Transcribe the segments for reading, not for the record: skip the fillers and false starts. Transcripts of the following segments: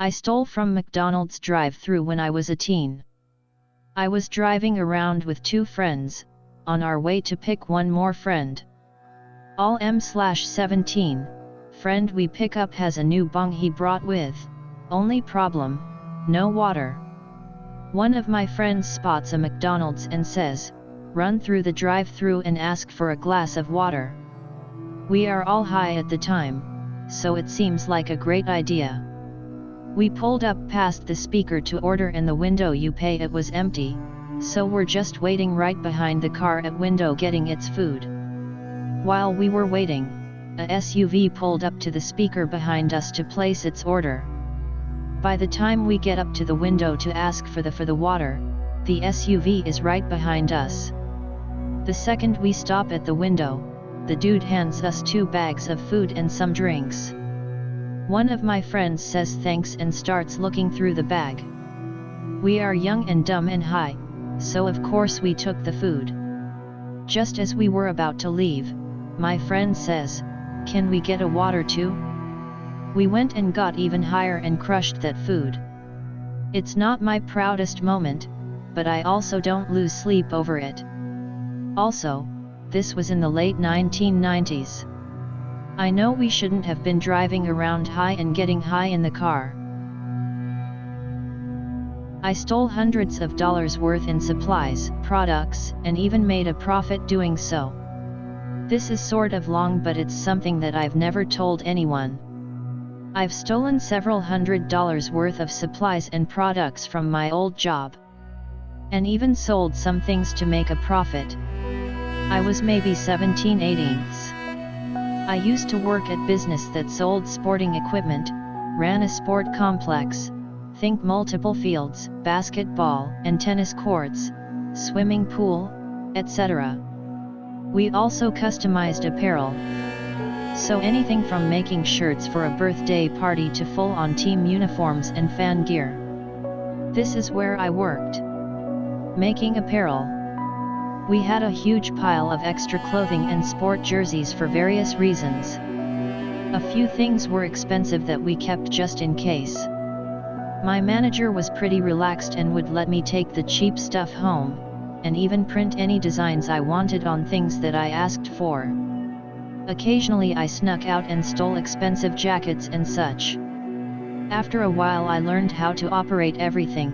I stole from McDonald's drive-thru when I was a teen. I was driving around with two friends, on our way to pick one more friend. All M/17, friend we pick up has a new bong he brought with, only problem, no water. One of my friends spots a McDonald's and says, run through the drive-thru and ask for a glass of water. We are all high at the time, so it seems like a great idea. We pulled up past the speaker to order and the window you pay it was empty, so we're just waiting right behind the car at window getting its food. While we were waiting, a SUV pulled up to the speaker behind us to place its order. By the time we get up to the window to ask for the water, the SUV is right behind us. The second we stop at the window, the dude hands us 2 bags of food and some drinks. One of my friends says thanks and starts looking through the bag. We are young and dumb and high, so of course we took the food. Just as we were about to leave, my friend says, "Can we get a water too?" We went and got even higher and crushed that food. It's not my proudest moment, but I also don't lose sleep over it. Also, this was in the late 1990s. I know we shouldn't have been driving around high and getting high in the car. I stole hundreds of dollars worth in supplies, products, and even made a profit doing so. This is sort of long, but it's something that I've never told anyone. I've stolen several $100s worth of supplies and products from my old job. And even sold some things to make a profit. I was maybe 17/18. I used to work at business that sold sporting equipment, ran a sport complex, think multiple fields, basketball and tennis courts, swimming pool, etc. We also customized apparel. So anything from making shirts for a birthday party to full-on team uniforms and fan gear. This is where I worked. Making apparel. We had a huge pile of extra clothing and sport jerseys for various reasons. A few things were expensive that we kept just in case. My manager was pretty relaxed and would let me take the cheap stuff home, and even print any designs I wanted on things that I asked for. Occasionally I snuck out and stole expensive jackets and such. After a while I learned how to operate everything,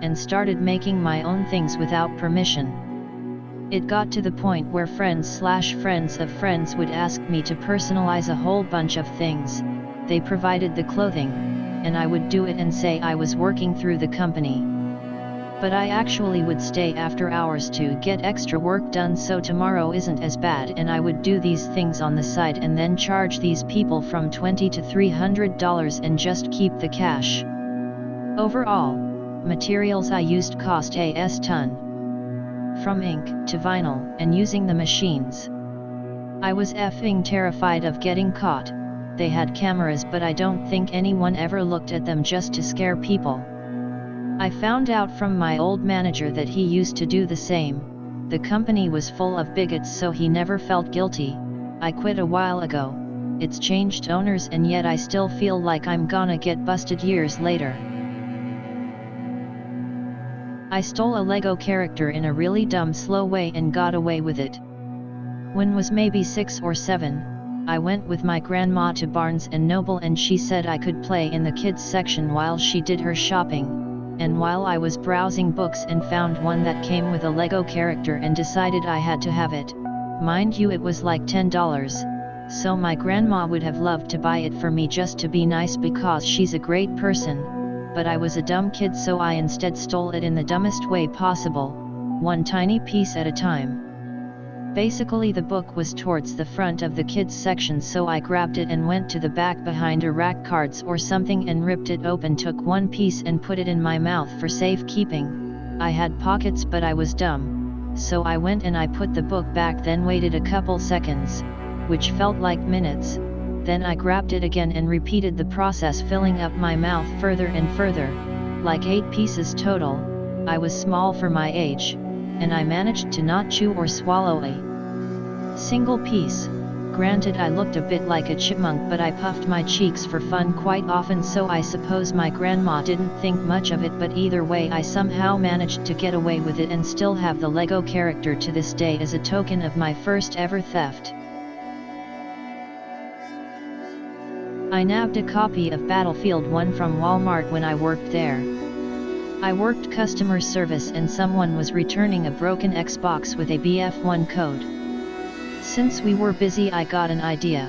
and started making my own things without permission. It got to the point where friends/friends of friends would ask me to personalize a whole bunch of things. They provided the clothing, and I would do it and say I was working through the company. But I actually would stay after hours to get extra work done so tomorrow isn't as bad, and I would do these things on the side and then charge these people from $20 to $300 and just keep the cash. Overall, materials I used cost a ton. From ink to vinyl and using the machines. I was effing terrified of getting caught. They had cameras, but I don't think anyone ever looked at them just to scare people. I found out from my old manager that he used to do the same. The company was full of bigots, so he never felt guilty. I quit a while ago. It's changed owners, and yet I still feel like I'm gonna get busted years later. I stole a Lego character in a really dumb slow way and got away with it. When was maybe 6 or 7, I went with my grandma to Barnes & Noble and she said I could play in the kids section while she did her shopping, and while I was browsing books and found one that came with a Lego character and decided I had to have it. Mind you, it was like $10, so my grandma would have loved to buy it for me just to be nice because she's a great person. But I was a dumb kid, so I instead stole it in the dumbest way possible, one tiny piece at a time. Basically the book was towards the front of the kids section, so I grabbed it and went to the back behind a rack, cards or something, and ripped it open, took one piece and put it in my mouth for safekeeping. I had pockets but I was dumb, so I went and I put the book back, then waited a couple seconds, which felt like minutes. Then I grabbed it again and repeated the process, filling up my mouth further and further, like 8 pieces total. I was small for my age, and I managed to not chew or swallow a single piece. Granted, I looked a bit like a chipmunk, but I puffed my cheeks for fun quite often, so I suppose my grandma didn't think much of it, but either way I somehow managed to get away with it and still have the Lego character to this day as a token of my first ever theft. I nabbed a copy of Battlefield 1 from Walmart when I worked there. I worked customer service and someone was returning a broken Xbox with a BF1 code. Since we were busy, I got an idea.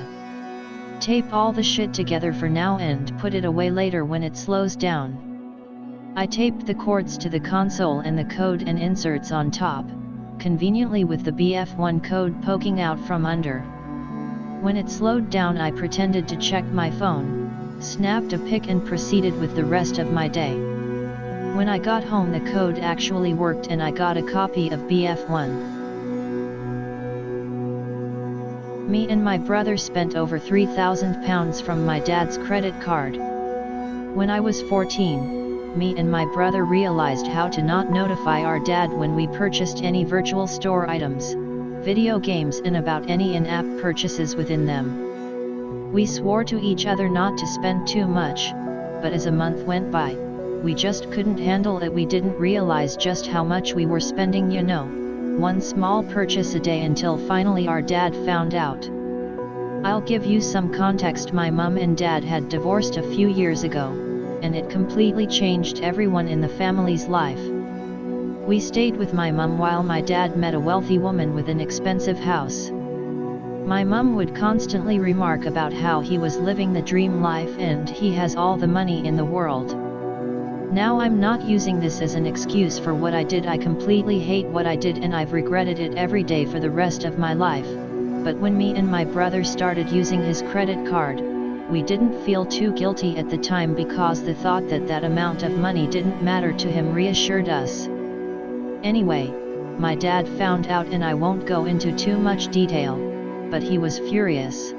Tape all the shit together for now and put it away later when it slows down. I taped the cords to the console and the code and inserts on top, conveniently with the BF1 code poking out from under. When it slowed down, I pretended to check my phone, snapped a pic and proceeded with the rest of my day. When I got home, the code actually worked and I got a copy of BF1. Me and my brother spent over £3,000 from my dad's credit card. When I was 14, me and my brother realized how to not notify our dad when we purchased any virtual store items, video games and about any in-app purchases within them. We swore to each other not to spend too much, but as a month went by, we just couldn't handle it. We didn't realize just how much we were spending, one small purchase a day, until finally our dad found out. I'll give you some context. My mum and dad had divorced a few years ago, and it completely changed everyone in the family's life. We stayed with my mum while my dad met a wealthy woman with an expensive house. My mum would constantly remark about how he was living the dream life and he has all the money in the world. Now, I'm not using this as an excuse for what I did. I completely hate what I did and I've regretted it every day for the rest of my life. But when me and my brother started using his credit card, we didn't feel too guilty at the time because the thought that that amount of money didn't matter to him reassured us. Anyway, my dad found out and I won't go into too much detail, but he was furious.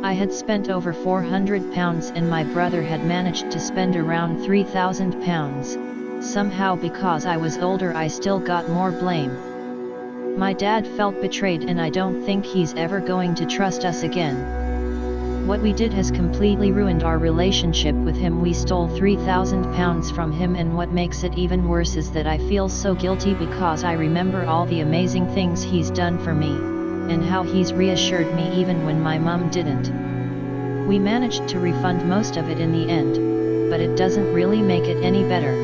I had spent over £400 and my brother had managed to spend around £3,000. Somehow, because I was older, I still got more blame. My dad felt betrayed and I don't think he's ever going to trust us again. What we did has completely ruined our relationship with him. We stole £3,000 from him, and what makes it even worse is that I feel so guilty because I remember all the amazing things he's done for me, and how he's reassured me even when my mum didn't. We managed to refund most of it in the end, but it doesn't really make it any better.